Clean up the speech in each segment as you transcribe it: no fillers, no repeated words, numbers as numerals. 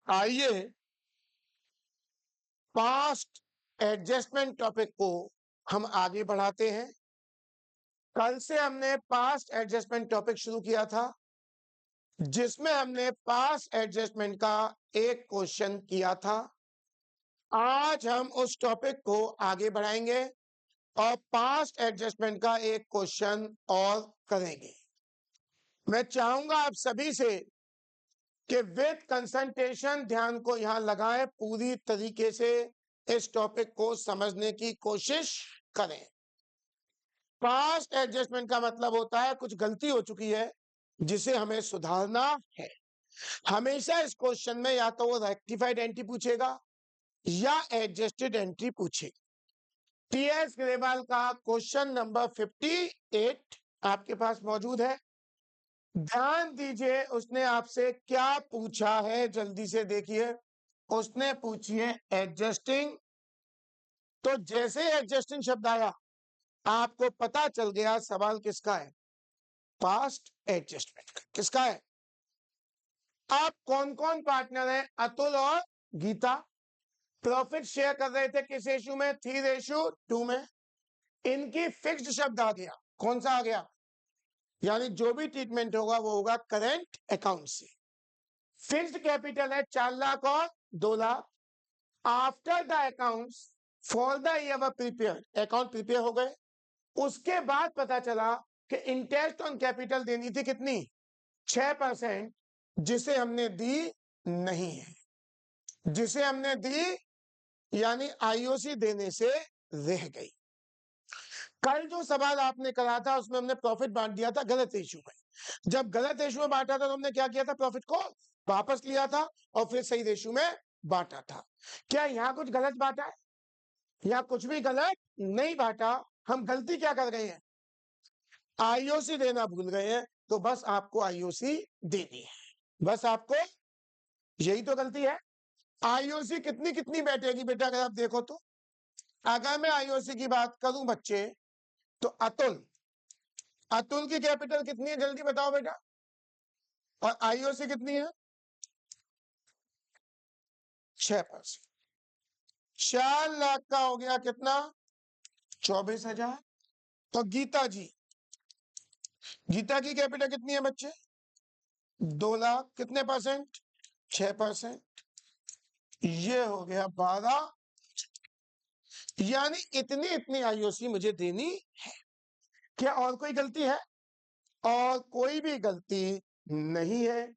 आइए past adjustment topic को हम आगे बढ़ाते हैं। कल से हमने पास्ट एडजस्टमेंट टॉपिक शुरू किया था, जिसमें हमने पास्ट एडजस्टमेंट का एक क्वेश्चन किया था। आज हम उस टॉपिक को आगे बढ़ाएंगे और पास्ट एडजस्टमेंट का एक क्वेश्चन और करेंगे। मैं चाहूंगा आप सभी से कि विद कंसंट्रेशन ध्यान को यहां लगाएं, पूरी तरीके से इस टॉपिक को समझने की कोशिश करें। पास्ट एडजस्टमेंट का मतलब होता है कुछ गलती हो चुकी है जिसे हमें सुधारना है। हमेशा इस क्वेश्चन में या तो वो रेक्टिफाइड एंट्री पूछेगा या एडजस्टेड एंट्री पूछेगा। टीएस ग्रेवाल का क्वेश्चन नंबर 58 आपके पास मौजूद है। ध्यान दीजिए उसने आपसे क्या पूछा है, जल्दी से देखिए। उसने पूछी है एडजस्टिंग, तो जैसे एडजस्टिंग शब्द आया आपको पता चल गया सवाल किसका है, पास्ट एडजस्टमेंट का। किसका है? आप कौन कौन पार्टनर हैं? अतुल और गीता प्रॉफिट शेयर कर रहे थे किस रेशो में? 3:2 में। इनकी फिक्स्ड शब्द आ गया। कौन सा आ गया? यानी जो भी ट्रीटमेंट होगा वो होगा करंट अकाउंट से। फिक्स्ड कैपिटल है 4 लाख और 2 lakh. After the accounts for the year prepare, account prepare हो गए। उसके बाद पता चला कि इंटरेस्ट ऑन कैपिटल देनी थी कितनी? 6%, जिसे हमने दी नहीं है। जिसे हमने दी यानी आईओसी देने से रह गई। कल जो सवाल आपने करा था उसमें हमने प्रॉफिट बांट दिया था गलत रेशियो में। जब गलत रेशियो में बांटा था तो हमने क्या किया था? प्रॉफिट को वापस लिया था और फिर सही रेशियो में बांटा था। क्या यहाँ कुछ गलत बांटा है? या कुछ भी गलत नहीं बांटा। हम गलती क्या कर गए हैं? आईओसी देना भूल गए हैं। तो बस आपको आईओसी देनी है, बस आपको यही तो गलती है। आईओसी कितनी कितनी बैठेगी बेटा? अगर आप देखो तो अगर मैं आईओसी की बात करूं बच्चे, तो अतुल की कैपिटल कितनी है जल्दी बताओ बेटा? और आईओसी कितनी है? 6%। 4 लाख का हो गया कितना? 24,000। तो गीता की कैपिटल कितनी है बच्चे? 2 लाख। कितने परसेंट? 6%। ये हो गया 12। यानी इतनी इतनी आईओसी मुझे देनी है। क्या और कोई गलती है? और कोई भी गलती नहीं है।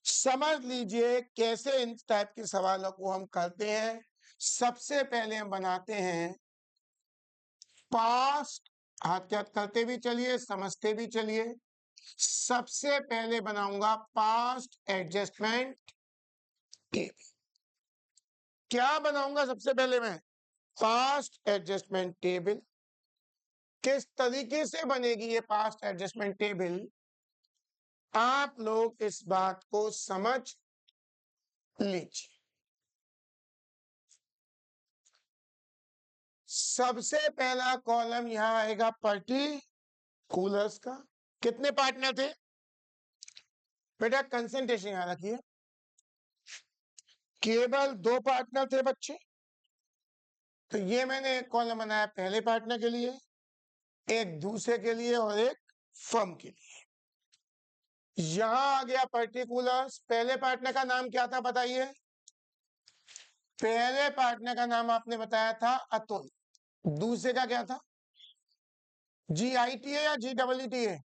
समझ लीजिए कैसे इन टाइप के सवालों को हम करते हैं। सबसे पहले हम बनाते हैं पास्ट, हाथ के हाथ करते भी चलिए, समझते भी चलिए। सबसे पहले बनाऊंगा पास्ट एडजस्टमेंट टेबल। क्या बनाऊंगा सबसे पहले मैं? Past adjustment table. किस तरीके से बनेगी ये पास्ट एडजस्टमेंट टेबल, आप लोग इस बात को समझ लीजिए। सबसे पहला कॉलम यहां आएगा पर्टिकुलर्स का। कितने पार्टनर थे बेटा? कंसंट्रेशन यहां रखिए, केवल 2 पार्टनर थे बच्चे। तो ये मैंने एक कॉलम बनाया पहले पार्टनर के लिए, एक दूसरे के लिए और एक फर्म के लिए। यहां आ गया पर्टिकुलर्स। पहले पार्टनर का नाम क्या था बताइए? पहले पार्टनर का नाम आपने बताया था अतुल। दूसरे का क्या था? GITA या GEETA?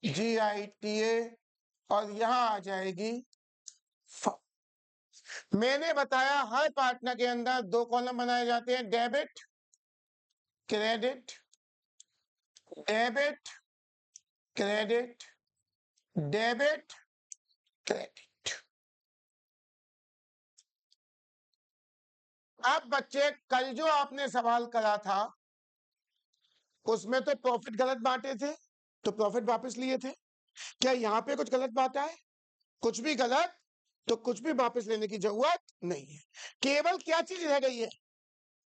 GITA। और यहां आ जाएगी फर्म। मैंने बताया हर पार्टनर के अंदर 2 कॉलम बनाए जाते हैं, debit credit, debit credit, debit credit. अब बच्चे कल जो आपने सवाल करा था उसमें तो प्रॉफिट गलत बांटे थे, तो प्रॉफिट वापस लिए थे। क्या यहाँ पे कुछ गलत बांटा है? कुछ भी गलत, तो कुछ भी वापस लेने की जरूरत नहीं है। केवल क्या चीज रह गई है?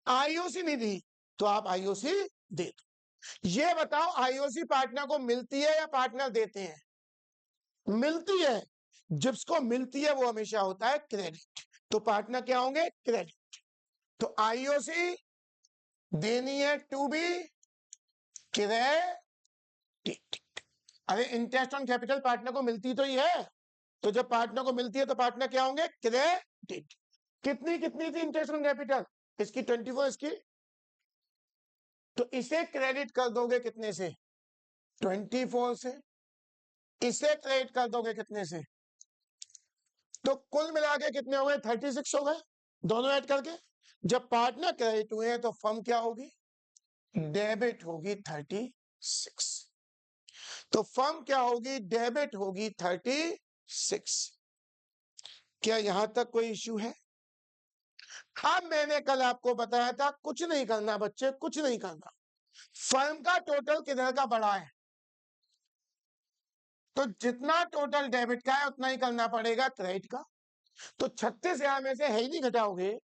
आईओसी नहीं दी, तो आप आईओसी दे दो। ये बताओ आईओसी पार्टनर को मिलती है या पार्टनर देते हैं? मिलती है। जिसको मिलती है वो हमेशा होता है क्रेडिट। तो पार्टनर क्या होंगे? क्रेडिट। तो आईओसी देनी है टू बी क्रेडिट। अरे इंटरेस्ट ऑन कैपिटल पार्टनर को मिलती तो ही है, तो जब पार्टनर को मिलती है तो पार्टनर क्या होंगे? क्रेडिट। कितनी कितनी थी इंटरेस्ट ऑन कैपिटल? इसकी 24, इसकी, तो इसे क्रेडिट कर दोगे कितने से? 24 से। इसे क्रेडिट कर दोगे कितने से? तो कुल मिला के कितने हो गए? 36 हो गए दोनों ऐड करके। जब पार्टनर क्रेडिट हुए हैं तो फर्म क्या होगी? डेबिट होगी 36। तो फर्म क्या होगी? डेबिट होगी 36। क्या यहां तक कोई इश्यू है? हाँ, मैंने कल आपको बताया था कुछ नहीं करना बच्चे, कुछ नहीं करना। फर्म का टोटल किधर का बड़ा है, तो जितना टोटल डेबिट का है उतना ही करना पड़ेगा क्रेडिट का। तो 36,000 में से है ही नहीं घटाओगे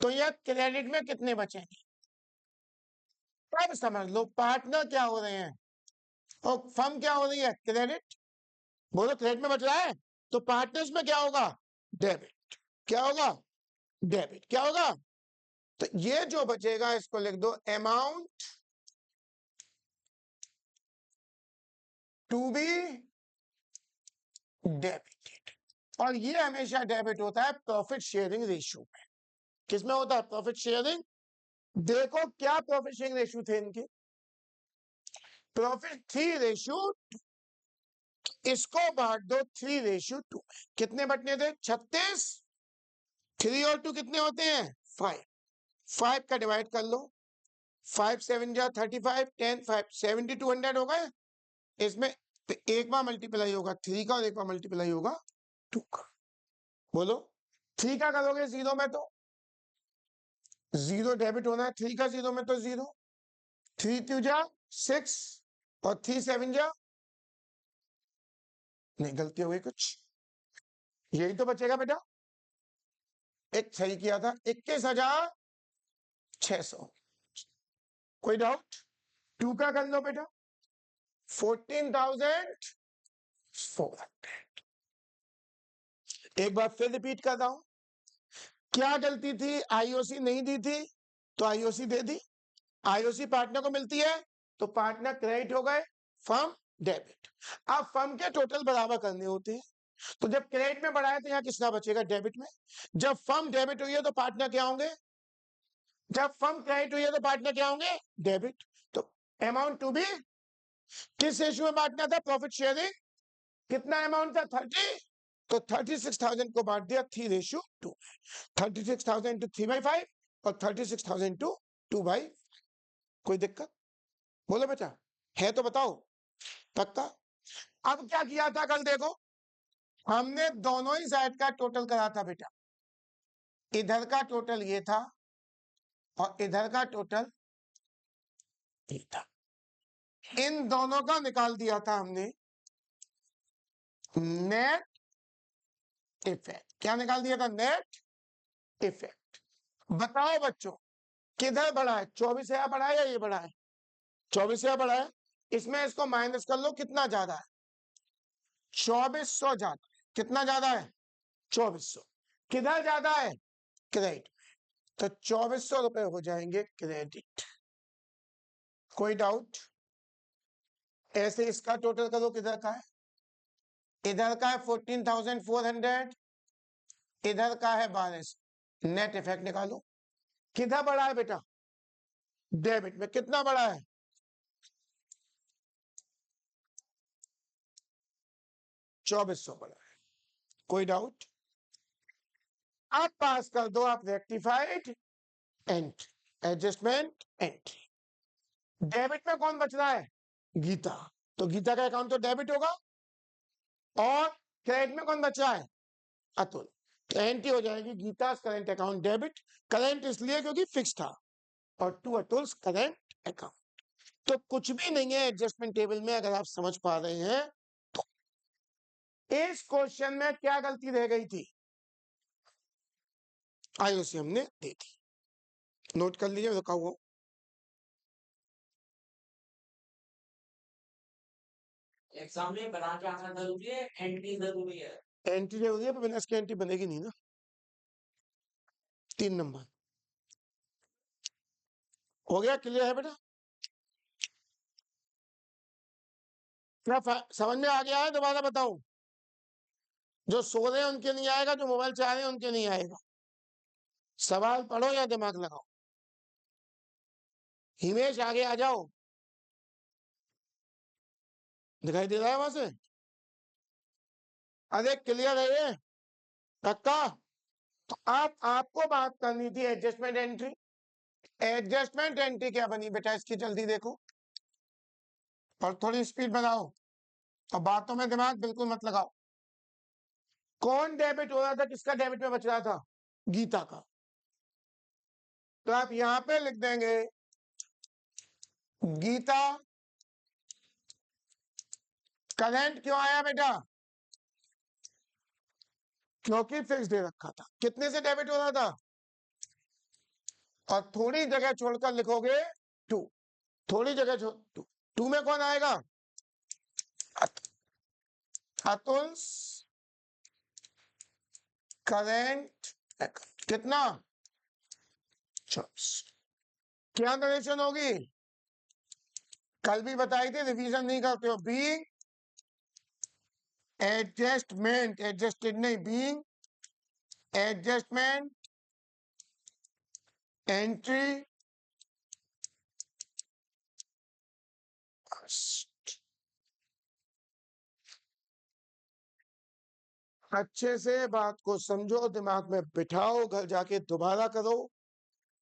तो यह क्रेडिट में कितने बचेंगे? तब समझ लो पार्टनर क्या हो रहे हैं और फर्म क्या हो रही है? क्रेडिट। बोलो क्रेडिट में बच रहा है तो पार्टनर्स में क्या होगा? डेबिट। क्या होगा? डेबिट। क्या होगा? तो ये जो बचेगा इसको लिख दो अमाउंट टू बी डेबिटेड। और ये हमेशा डेबिट होता है प्रॉफिट शेयरिंग रेशियो में। किसमें होता है? Profit sharing. देखो क्या प्रॉफिट शेयरिंग रेशियो थे इनके? प्रॉफिट 3:2। इसको बांट दो 3:2 में। कितने बटने थे? 36। 3 और 2 कितने होते हैं? 5। 5 का डिवाइड कर लो। 5 7 जा 35, 10 5 70 200 हो गए। इसमें एक बार मल्टीप्लाई होगा 3 का और एक बार मल्टीप्लाई होगा 2 का। बोलो 3 का करोगे 0 में तो 0 डेबिट होना है, 3 का 0 में तो 0। 3 2 जा 6 और 3 7 जा, नहीं गलती हो गई कुछ, यही तो बचेगा बेटा। एक सही किया था 21,600। कोई डाउट? 2 का कर लो बेटा 14,400। एक बार फिर रिपीट कर रहा हूं, क्या गलती थी? आईओसी नहीं दी थी तो आईओसी दे दी। आईओसी पार्टनर को मिलती है तो पार्टनर क्रेडिट हो गए, फर्म डेबिट। अब फर्म के टोटल बराबर करने होते हैं, तो जब क्रेडिट में बढ़ाए तो यहाँ किसका बचेगा? डेबिट में। जब फर्म डेबिट हुई है तो पार्टनर क्या होंगे? जब फर्म क्रेडिट हुई है तो पार्टनर क्या होंगे? डेबिट। तो अमाउंट टू बी किस रेशियो में बांटना था? Profit sharing. कितना अमाउंट था? 30। तो 36,000 को बांट दिया 3:2। 36,000 टू 3/5 और 36,000 टू 2/5। कोई दिक्कत? बोलो बेटा, है तो बताओ। पक्का? अब क्या किया था कल? देखो हमने दोनों ही साइड का टोटल करा था बेटा। इधर का टोटल ये था और इधर का टोटल ये था। इन दोनों का निकाल दिया था हमने नेट इफेक्ट। क्या निकाल दिया था? Net effect. बताओ बच्चों किधर बढ़ा है? 24,000 बढ़ा है या ये बढ़ा है? 24,000 बढ़ा है। इसमें इसको माइनस कर लो, कितना ज्यादा है? 2,400 ज्यादा है। कितना ज्यादा है? 2,400। किधर ज्यादा है? क्रेडिट। तो 2,400 रुपए हो जाएंगे क्रेडिट। कोई डाउट? ऐसे इसका टोटल करो, किधर का है? इधर का है 14,400, इधर का है 12,000। नेट इफेक्ट निकालो। किधर बड़ा है बेटा? डेबिट में। कितना बड़ा है? 2,400 बड़ा है। कोई डाउट? आप पास कर दो आप rectified entry, adjustment entry. Debit में कौन बच रहा है? गीता। तो गीता का अकाउंट तो डेबिट होगा। और क्रेडिट में कौन बच रहा है? अतुल। तो एंट्री हो जाएगी Gita current account debit. Current इसलिए क्योंकि फिक्स था, और टू अतुल करेंट अकाउंट। तो कुछ भी नहीं है एडजस्टमेंट टेबल में, अगर आप समझ पा रहे हैं तो। इस क्वेश्चन में क्या गलती रह गई थी? आईओसी हमने दे दी। नोट कर लीजिए, रुका हुआ। एग्जाम में बना के आना जरूरी है, एंट्री जरूरी है। एंट्री जरूरी है, पर बिना इसके एंट्री बनेगी नहीं ना। 3 नंबर हो गया, क्लियर है बेटा? क्या समझ में आ गया है? दोबारा बताऊं? जो सो रहे हैं उनके नहीं आएगा, जो मोबाइल चला रहे हैं उनके नहीं आएगा। सवाल पढ़ो या दिमाग लगाओ। हिमेश आगे आ जाओ, दिखाई दे रहा है वहां से? अरे क्लियर है ये पक्का? तो आप आपको बात करनी थी एडजस्टमेंट एंट्री। एडजस्टमेंट एंट्री क्या बनी बेटा इसकी, जल्दी देखो और थोड़ी स्पीड बनाओ और बातों में दिमाग बिल्कुल मत लगाओ। कौन डेबिट हो रहा था, किसका डेबिट में बच रहा था? गीता का। तो आप यहां पे लिख देंगे गीता करंट। क्यों आया बेटा? क्योंकि फिक्स दे रखा था। कितने से डेबिट हो रहा था? और थोड़ी जगह छोड़कर लिखोगे 2। थोड़ी जगह छोड़ 2। 2 में कौन आएगा? अतुल करेंट कितना? 24। क्या नरेशन होगी? कल भी बताई थी, रिवीजन नहीं करते हो। बीइंग एडजस्टमेंट, एडजस्टेड नहीं, बीइंग एडजस्टमेंट एंट्री अच्छे से बात को समझो, दिमाग में बिठाओ, घर जाके दोबारा करो,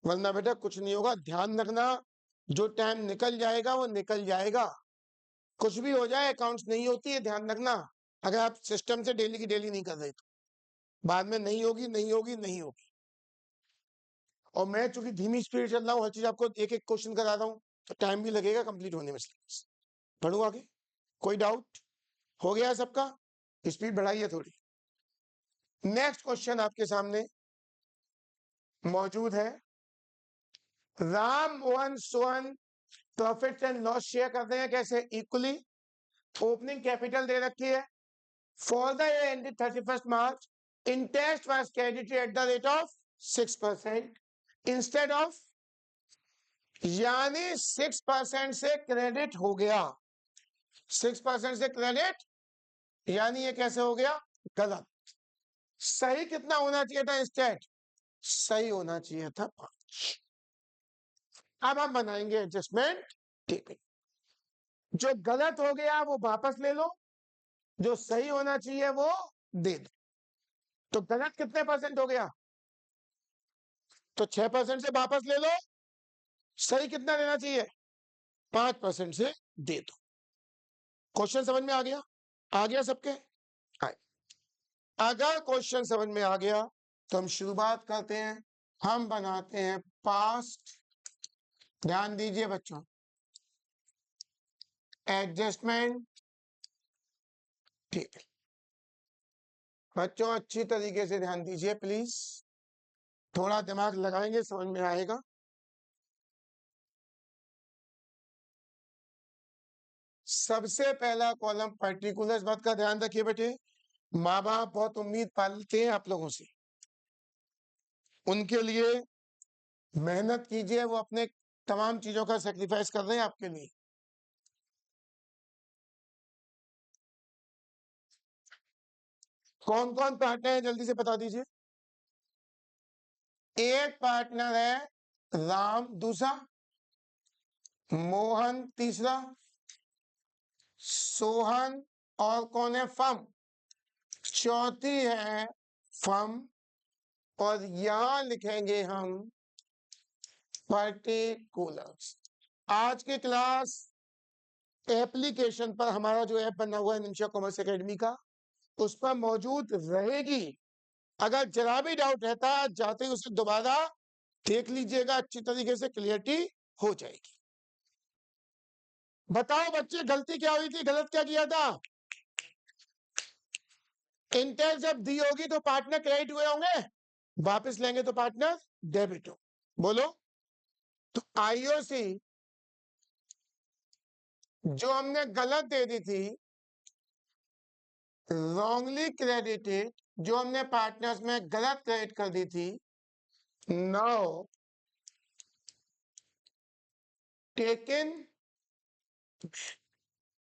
वरना बेटा कुछ नहीं होगा। ध्यान रखना, जो टाइम निकल जाएगा वो निकल जाएगा। कुछ भी हो जाए, अकाउंट्स नहीं होती है, ध्यान रखना। अगर आप सिस्टम से डेली की डेली नहीं कर रहे तो बाद में नहीं होगी, नहीं होगी, नहीं होगी। और मैं चूंकि धीमी स्पीड चल रहा हूँ, हर चीज आपको एक एक क्वेश्चन करा रहा हूँ, तो टाइम भी लगेगा कंप्लीट होने में। पढ़ू आगे, कोई डाउट? हो गया सबका? स्पीड बढ़ाइए थोड़ी। नेक्स्ट क्वेश्चन आपके सामने मौजूद है। Ram Mohan Sohan profit and loss share करते हैं कैसे? इक्वली। ओपनिंग कैपिटल दे रखी है। For the year ended 31st March, interest was credited at the rate of 6% instead of, यानी 6% से क्रेडिट हो गया। 6% से क्रेडिट, यानी ये कैसे हो गया? गलत। सही कितना होना चाहिए था? इंस्टेड सही होना चाहिए था 5। अब हम बनाएंगे एडजस्टमेंट टेबल। जो गलत हो गया वो वापस ले लो, जो सही होना चाहिए वो दे दो। तो गलत कितने परसेंट हो गया? तो 6% से वापस ले लो। सही कितना देना चाहिए? 5% से दे दो। क्वेश्चन समझ में आ गया? आ गया सबके? आए। अगर क्वेश्चन समझ में आ गया तो हम शुरुआत करते हैं। हम बनाते हैं पास्ट, ध्यान दीजिए बच्चों, एडजस्टमेंट टेबल। बच्चों अच्छी तरीके से ध्यान दीजिए प्लीज, थोड़ा दिमाग लगाएंगे समझ में आएगा। सबसे पहला कॉलम पर्टिकुलर। बात का ध्यान रखिए बेटे, माँ बाप बहुत उम्मीद पालते हैं आप लोगों से, उनके लिए मेहनत कीजिए, वो अपने तमाम चीजों का सेक्रीफाइस कर रहे हैं आपके लिए। कौन कौन पार्टनर है जल्दी से बता दीजिए। एक पार्टनर है राम, दूसरा मोहन, तीसरा सोहन, और कौन है? फम। चौथी है फम, और यहां लिखेंगे हम पर्टिकुलर्स। आज की क्लास एप्लीकेशन पर, हमारा जो ऐप बना हुआ है निमिषा कॉमर्स एकेडमी का, उस पर मौजूद रहेगी। अगर जरा भी डाउट रहता है जाते ही उसे दोबारा देख लीजिएगा, अच्छी तरीके से क्लियरिटी हो जाएगी। बताओ बच्चे, गलती क्या हुई थी, गलत क्या किया था? इंटेल जब दी होगी तो पार्टनर क्रेडिट हुए होंगे, वापस लेंगे तो पार्टनर डेबिट हो। बोलो। तो आईओसी जो हमने गलत दे दी थी, wrongly credited, जो हमने पार्टनर्स में गलत क्रेडिट कर दी थी, now taken,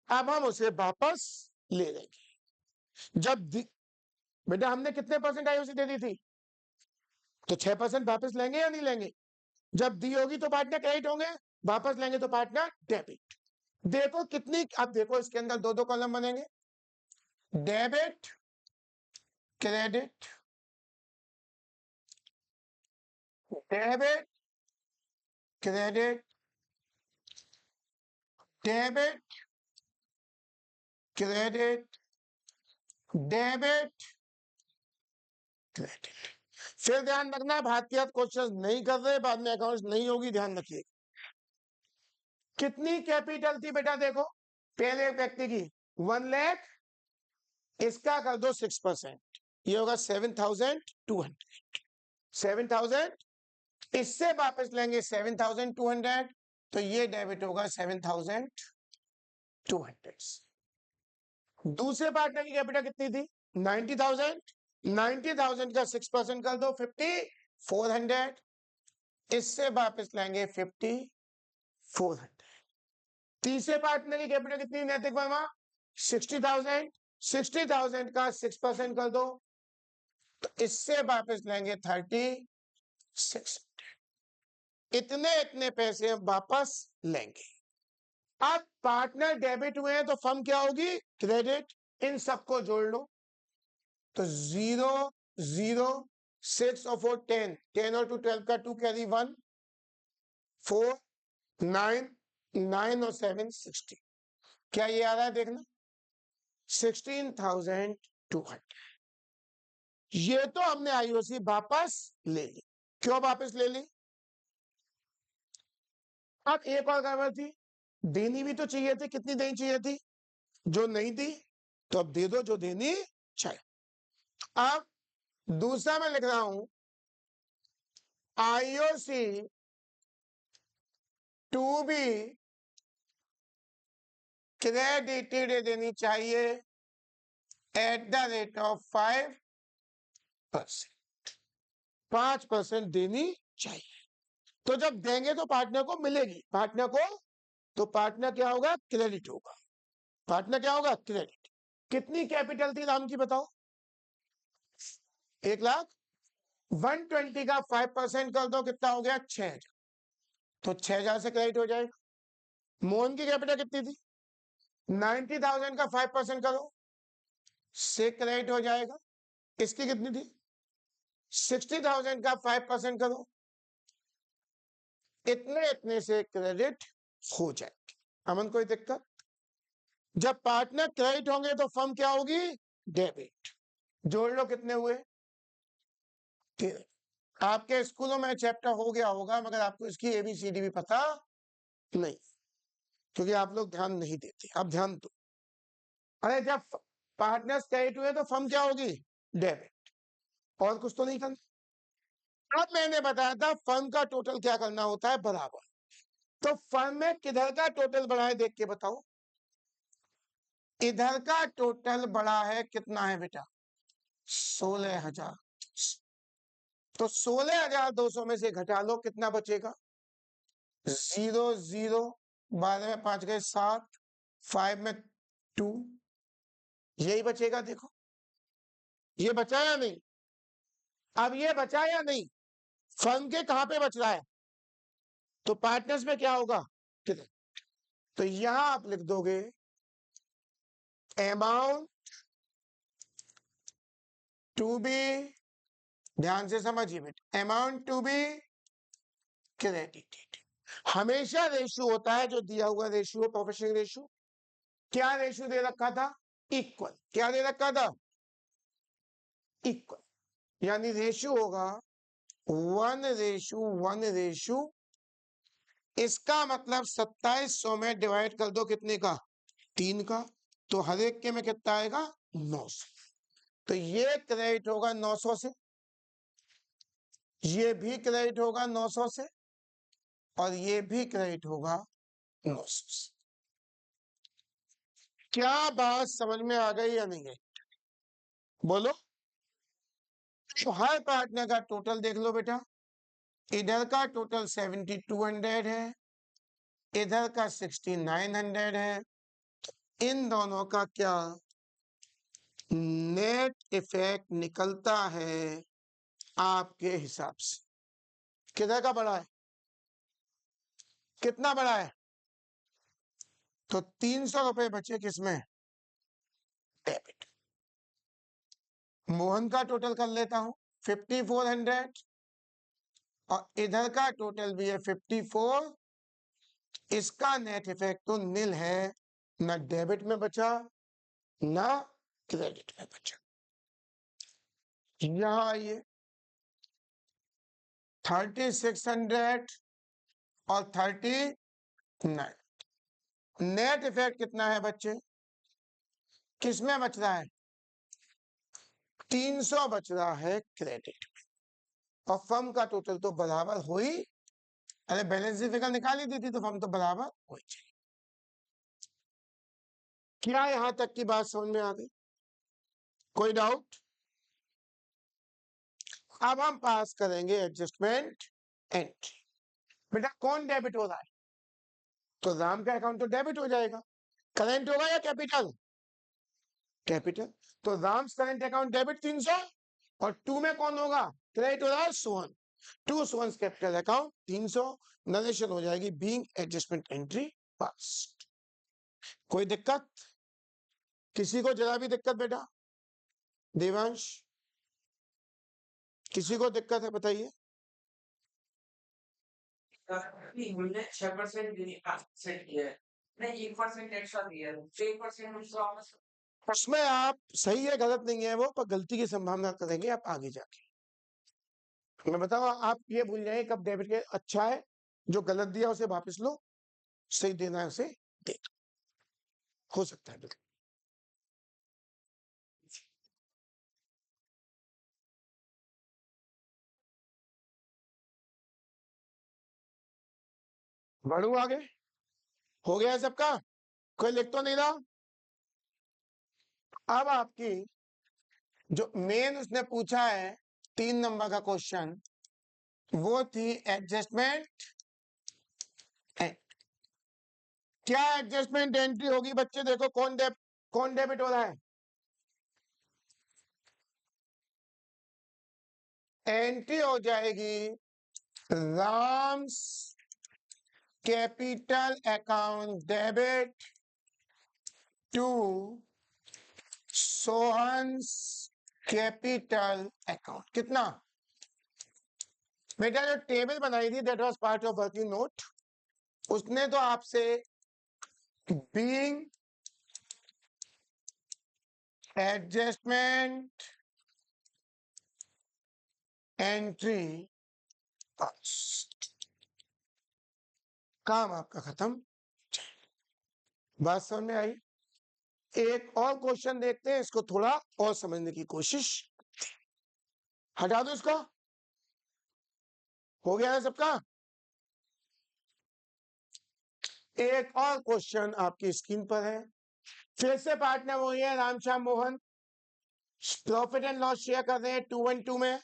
अब हम उसे वापस ले लेंगे। जब बेटा हमने कितने परसेंट आईओसी दे दी थी, तो 6% वापस लेंगे या नहीं लेंगे? जब दी होगी तो पार्टनर क्रेडिट होंगे, वापस लेंगे तो पार्टनर डेबिट। देखो कितनी, अब देखो इसके अंदर दो दो कॉलम बनेंगे, debit credit, debit credit, debit credit, debit credit. फिर ध्यान रखना, भारतीय क्वेश्चन नहीं कर रहे, बाद में अकाउंट्स नहीं होगी, ध्यान रखिए। कितनी कैपिटल थी बेटा, देखो पहले व्यक्ति की 1 लाख, इसका कर दो 6%, ये होगा 7,200, 7,000, इससे वापस लेंगे 7,200, तो ये डेबिट होगा 7,200। दूसरे पार्टनर की कैपिटल कितनी थी, 90,000, 90,000 का 6% कर दो 5,400, इससे वापस लेंगे 5,400। तीसरे पार्टनर की कैपिटल कितनी, नैतिक वर्मा, 60,000, 60,000 का 6% कर दो, तो इससे वापस लेंगे 36, इतने इतने पैसे हम वापस लेंगे। अब पार्टनर डेबिट हुए हैं तो फर्म क्या होगी, क्रेडिट। इन सबको जोड़ लो, तो 0 0 6 और 4 10, 10 और 2 12 का 2 कैरी 1 4 9 9 और 7 16, क्या ये आ रहा है देखना, 16,200। ये तो हमने आईओसी वापस ले ली। क्यों वापस ले ली? अब एक और गड़बड़ थी, देनी भी तो चाहिए थी, कितनी देनी चाहिए थी, जो नहीं दी, तो अब दे दो जो देनी चाहिए। अब दूसरा मैं लिख रहा हूं, आईओसी टू बी क्रेडिटेड देनी चाहिए एट द रेट ऑफ 5%, 5% देनी चाहिए। तो जब देंगे तो पार्टनर को मिलेगी, पार्टनर को, तो पार्टनर क्या होगा, क्रेडिट होगा, पार्टनर क्या होगा, क्रेडिट। कितनी कैपिटल थी राम की बताओ, 1 लाख, 120 का 5% कर दो, कितना हो गया, 6,000, तो 6,000 से क्रेडिट हो जाएगा। मोहन की कैपिटल कितनी थी, 90,000 का 5% करो, से क्रेडिट हो जाएगा। इसकी कितनी थी, 60,000 का 5% करो, इतने इतने से क्रेडिट हो जाएगी। अमन कोई दिक्कत? जब पार्टनर क्रेडिट होंगे तो फर्म क्या होगी, डेबिट। जोड़ लो कितने हुए, आपके स्कूलों में चैप्टर हो गया होगा, मगर आपको इसकी एबीसीडी भी पता नहीं, क्योंकि आप लोग ध्यान नहीं देते। अब ध्यान दो, अरे जब पार्टनर्स क्रेडिट हुए तो फर्म क्या होगी, डेबिट, और कुछ तो नहीं करना। अब मैंने बताया था फर्म का टोटल क्या करना होता है, बराबर। तो फर्म में किधर का टोटल बढ़ा है, देख के बताओ। इधर का टोटल बढ़ा है, कितना है बेटा, 16,000, तो 16,200 में से घटा लो, कितना बचेगा, 0 0, 12 में 5 गए 7, 5 में 2, यही बचेगा। देखो ये बचा या नहीं, अब ये बचा या नहीं, फर्म के कहां पे बच रहा है, तो पार्टनर्स में क्या होगा, किधर, तो यहां आप लिख दोगे अमाउंट टू बी, ध्यान से समझिए बेटा, अमाउंट टू बी क्रेडिटेड। हमेशा रेशियो होता है जो दिया हुआ रेशियो, प्रोफेशनल रेशियो। क्या रेशियो दे रखा था, इक्वल। क्या दे रखा था, इक्वल, यानी रेशियो होगा 1:1। इसका मतलब 2700 में डिवाइड कर दो, कितने का, 3 का, तो हर एक के में कितना आएगा, 900। तो ये क्रेडिट होगा 900 से, ये भी क्रेडिट होगा 900 से, और ये भी क्रेडिट होगा 900 से। क्या बात समझ में आ गई या नहीं गई? बोलो। तो हर पार्टनर का टोटल देख लो बेटा, इधर का टोटल 7200 है, इधर का 6900 है, इन दोनों का क्या नेट इफेक्ट निकलता है आपके हिसाब से? किधर का बड़ा है, कितना बड़ा है? तो 300 रुपए बचे किसमें? डेबिट। मोहन का टोटल कर लेता हूं 5400 और इधर का टोटल भी है 54। इसका नेट इफेक्ट तो नील है, ना डेबिट में बचा ना क्रेडिट में बचा। यहां आइए, 3600 और 39, नेट इफेक्ट कितना है बच्चे? किसमें बच रहा है? 300 बच रहा है क्रेडिट में, और फर्म का टोटल तो बराबर हो ही, अरे बैलेंस फिगर निकाली दी थी तो फर्म तो बराबर हो ही चाहिए। क्या यहां तक की बात समझ में आ गई? कोई डाउट? अब हम पास करेंगे एडजस्टमेंट एंट्री। बेटा कौन डेबिट हो रहा है? तो राम का अकाउंट तो डेबिट हो जाएगा। करेंट होगा या कैपिटल? कैपिटल। तो राम्स करेंट अकाउंट डेबिट 300, और 2 में कौन होगा? क्रेडिट हो रहा है Sohan, 2 Sohan capital account 300, narration हो जाएगी बीइंग एडजस्टमेंट एंट्री पास। कोई दिक्कत? किसी को जरा भी दिक्कत बेटा? देवांश, किसी को दिक्कत है बताइए? हमने 6% किया है, नहीं 1% एक्स्ट्रा दिया है, 3% उसमें आप सही है गलत नहीं है वो, पर गलती की संभावना करेंगे आप आगे जाके। मैं बताऊं, आप ये भूल जाए कब डेबिट के अच्छा है, जो गलत दिया उसे वापस लो, सही देना है उसे दे दो, हो सकता है बिल्कुल। बढ़ू आगे, हो गया है सबका? कोई लिख तो नहीं रहा? अब आपकी जो मेन उसने पूछा है 3 नंबर का क्वेश्चन, वो थी एडजस्टमेंट। क्या एडजस्टमेंट एंट्री होगी बच्चे? देखो कौन डेबिट हो रहा है? एंट्री हो जाएगी Ram's capital account debit to Sohan's capital account. कितना? बेटा जो टेबल बनाई थी that was part of working note, उसने तो आपसे बीइंग एडजस्टमेंट एंट्री काम आपका खत्म। बात समझ में आई? एक और क्वेश्चन देखते हैं, इसको थोड़ा और समझने की कोशिश। हटा दो इसको, हो गया है सबका? एक और क्वेश्चन आपकी स्क्रीन पर है, फिर से पार्टनर वही है Ram Shyam Mohan, profit and loss share कर रहे हैं 212 में,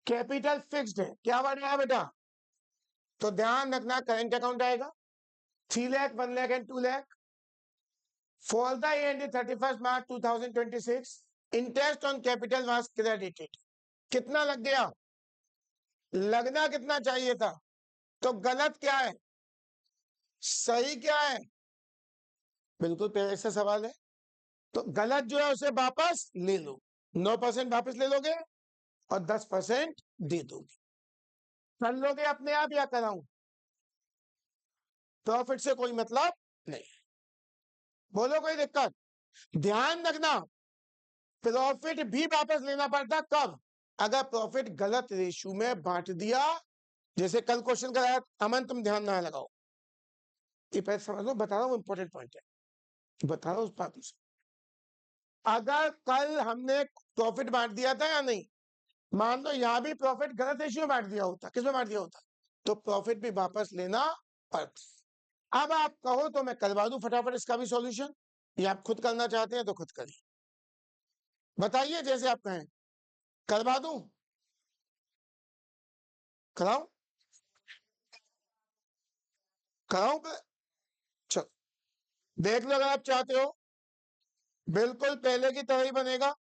कैपिटल फिक्स्ड है। क्या बढ़ रहा है बेटा? तो ध्यान रखना करेंट अकाउंट आएगा 3 lakh 1 lakh and 2 lakh for the end 31 March 2026 interest on capital was credited. कितना लग गया? लगना कितना चाहिए था? तो गलत क्या है, सही क्या है? बिल्कुल पहले से सवाल है। तो गलत जो है उसे वापस ले लो, 9% वापस ले लोगे और 10% दे दोगे। कर लोगे अपने आप या कराऊं? प्रॉफिट से कोई मतलब नहीं। बोलो कोई दिक्कत? ध्यान रखना, प्रॉफिट भी वापस लेना पड़ता कब? अगर प्रॉफिट गलत रेशो में बांट दिया, जैसे कल क्वेश्चन कराया। अमन तुम ध्यान ना लगाओ, ये पहले समझ लो, बता रहा हूँ इंपॉर्टेंट पॉइंट है, बता रहा हूँ उस बात से। अगर कल हमने प्रॉफिट बांट दिया था या नहीं, मान लो यहां भी प्रॉफिट गलत रेशियो में बांट दिया होता, किसमें बांट दिया होता, तो प्रॉफिट भी वापस लेना पड़ता। अब आप कहो तो मैं करवा दूं फटाफट इसका भी सॉल्यूशन, या आप खुद करना चाहते हैं तो खुद करिए। बताइए जैसे आप कहें, करवा दूं, कराऊं, कराऊं पे? चलो देख लो, अगर आप चाहते हो बिल्कुल पहले की तरह ही बनेगा।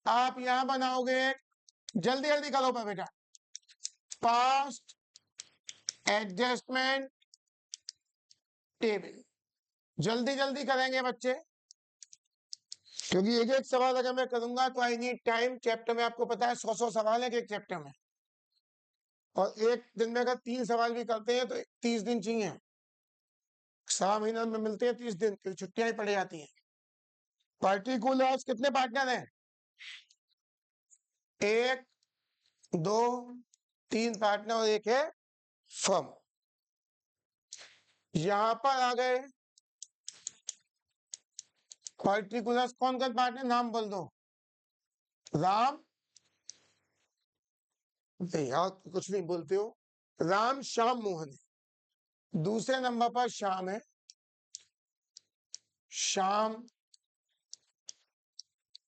आप यहां बनाओगे, जल्दी जल्दी करो पे बेटा, पास्ट एडजस्टमेंट टेबल। जल्दी जल्दी करेंगे बच्चे, क्योंकि एक एक सवाल अगर मैं करूंगा तो आई नीड टाइम। चैप्टर में आपको पता है 100 सवाल है एक चैप्टर में, और एक दिन में अगर 3 सवाल भी करते हैं तो 30 दिन चाहिए। 6 महीने में मिलते हैं 30 दिन, क्योंकि छुट्टियां ही पड़ जाती हैं। पार्टिकुलर्स कितने पार्टनर हैं? 1 2 3 पार्टनर और एक है फर्म। यहां पर आ गए पार्टिकुलर्स, कौन कौन पार्टनर नाम बोल दो। राम, नहीं यार कुछ नहीं बोलते हो। राम श्याम मोहन है। दूसरे नंबर पर श्याम है, श्याम,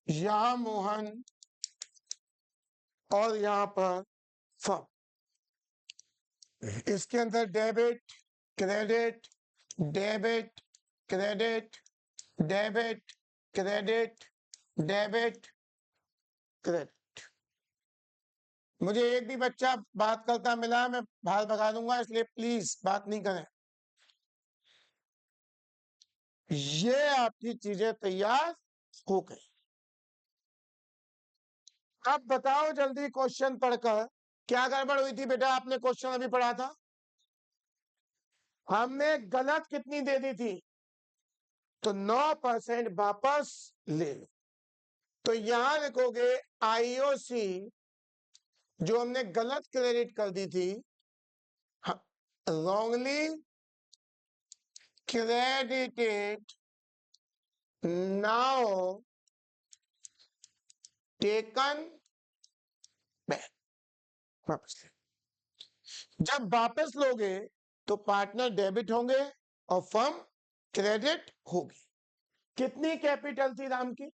यहां मोहन, और यहां पर फर्म। इसके अंदर debit credit, debit credit, debit credit, debit credit. मुझे एक भी बच्चा बात करता मिला मैं बाहर भगा दूंगा, इसलिए प्लीज बात नहीं करें। ये आपकी चीजें तैयार हो गई। अब बताओ जल्दी क्वेश्चन पढ़कर क्या गड़बड़ हुई थी बेटा। आपने क्वेश्चन अभी पढ़ा था, हमने गलत कितनी दे दी थी, तो 9% वापस ले लो। तो यहां लिखोगे आईओसी जो हमने गलत क्रेडिट कर दी थी, wrongly credited, now taken back, वापस ले। जब वापस लोगे तो पार्टनर डेबिट होंगे और फर्म क्रेडिट होगी। कितनी कैपिटल थी राम की?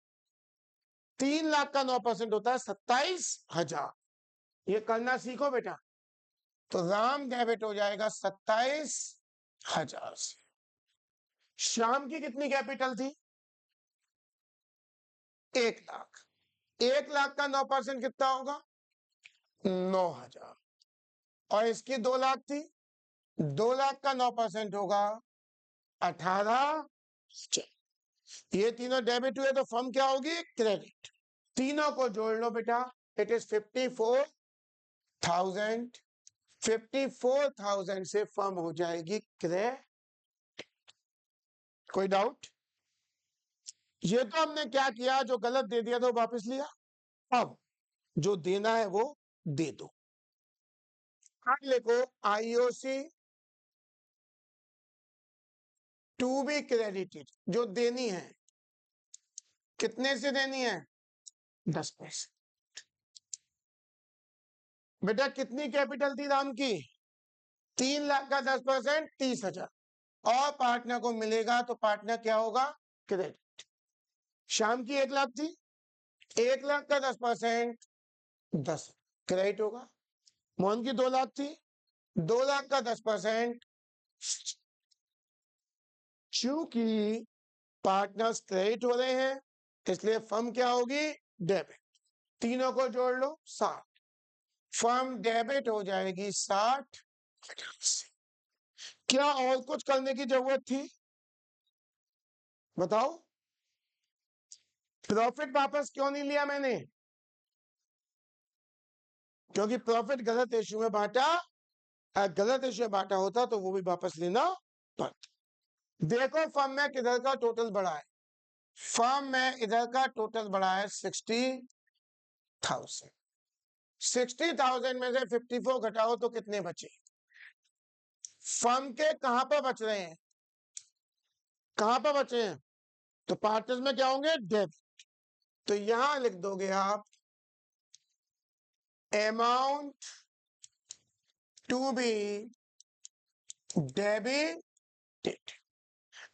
3 लाख का 9% होता है 27,000। ये करना सीखो बेटा। तो राम डेबिट हो जाएगा 27,000 से। श्याम की कितनी कैपिटल थी? 1 लाख। 1 लाख का 9% कितना होगा? 9,000। और इसकी 2 लाख थी, 2 लाख का 9% होगा 18,000। ये तीनों डेबिट हुए तो फर्म क्या होगी? क्रेडिट। तीनों को जोड़ लो बेटा, इट इज 54,000। 54,000 से फर्म हो जाएगी क्रेडिट। कोई डाउट? ये तो हमने क्या किया, जो गलत दे दिया तो वापस लिया। अब जो देना है वो दे दो। अब लिखो आईओसी टू बी क्रेडिटेड, जो देनी है। कितने से देनी है? 10%। बेटा कितनी कैपिटल थी राम की? 3 लाख का 10% 30,000, और पार्टनर को मिलेगा तो पार्टनर क्या होगा? क्रेडिट। शाम की 1 लाख थी, 1 लाख का 10% 10 क्रेडिट होगा। मोहन की 2 लाख थी, 2 लाख का 10%। चूंकि पार्टनर्स क्रेडिट हो रहे हैं इसलिए फर्म क्या होगी? डेबिट। तीनों को जोड़ लो 60। फर्म डेबिट हो जाएगी 60,000 से। क्या और कुछ करने की जरूरत थी? बताओ। प्रॉफिट वापस क्यों नहीं लिया मैंने? क्योंकि प्रॉफिट गलत रेशियो में बांटा, गलत रेशियो में बांटा होता तो वो भी वापस लेना पड़ता। देखो फर्म में किधर का टोटल बढ़ा है। फर्म में इधर का टोटल बढ़ा है 60,000। 60,000 में से 54 घटाओ तो कितने बचे? फर्म के कहां पर बच रहे हैं? कहां पर बचे हैं? तो पार्टनर्स में क्या होंगे? डेबिट। तो यहां लिख दोगे आप अमाउंट टू बी डेबिटेड।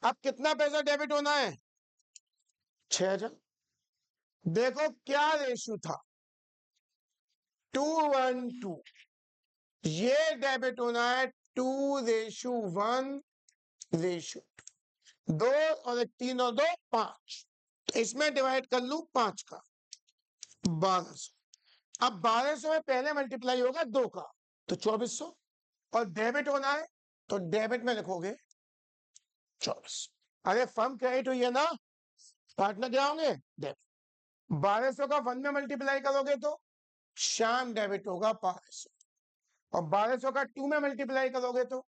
अब कितना पैसा डेबिट होना है? 6,000। देखो क्या रेशियो था, 2:1:2। ये डेबिट होना है 2:1:2। 2 और 1 3 और 2 5। तो इसमें डिवाइड कर लू 5 का 1200। अब 1200 में पहले मल्टीप्लाई होगा 2 का, तो 2400। और डेबिट होना है तो डेबिट में लिखोगे 24। अरे फर्म क्रेडिट हुई है ना, पार्टनर क्या होंगे, डेबिट। 1200 का 1 में मल्टीप्लाई करोगे तो शाम डेबिट होगा 1200। और 1200 का 2 में मल्टीप्लाई करोगे तो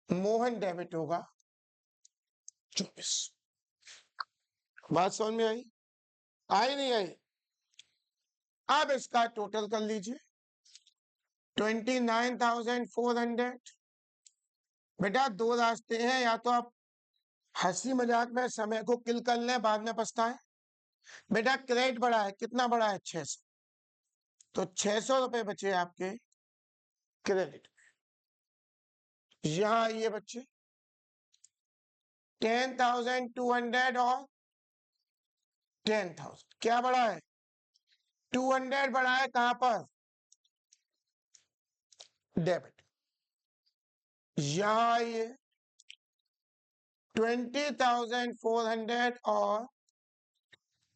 मोहन डेबिट होगा 24। बात समझ में आई? आई नहीं आई? अब इसका टोटल कर लीजिए 29,400। बेटा दो रास्ते हैं, या तो आप हंसी मजाक में समय को किल कर लें, बाद में पछताएं। बेटा क्रेडिट बढ़ा है, कितना बढ़ा है, 600। तो 600 रुपए बचे आपके क्रेडिट। यहां आइए बच्चे, 10,200 और 10,000 क्या बढ़ा है, 200 बढ़ा है। कहां पर, डेबिट। यहां आइए, 20,400 और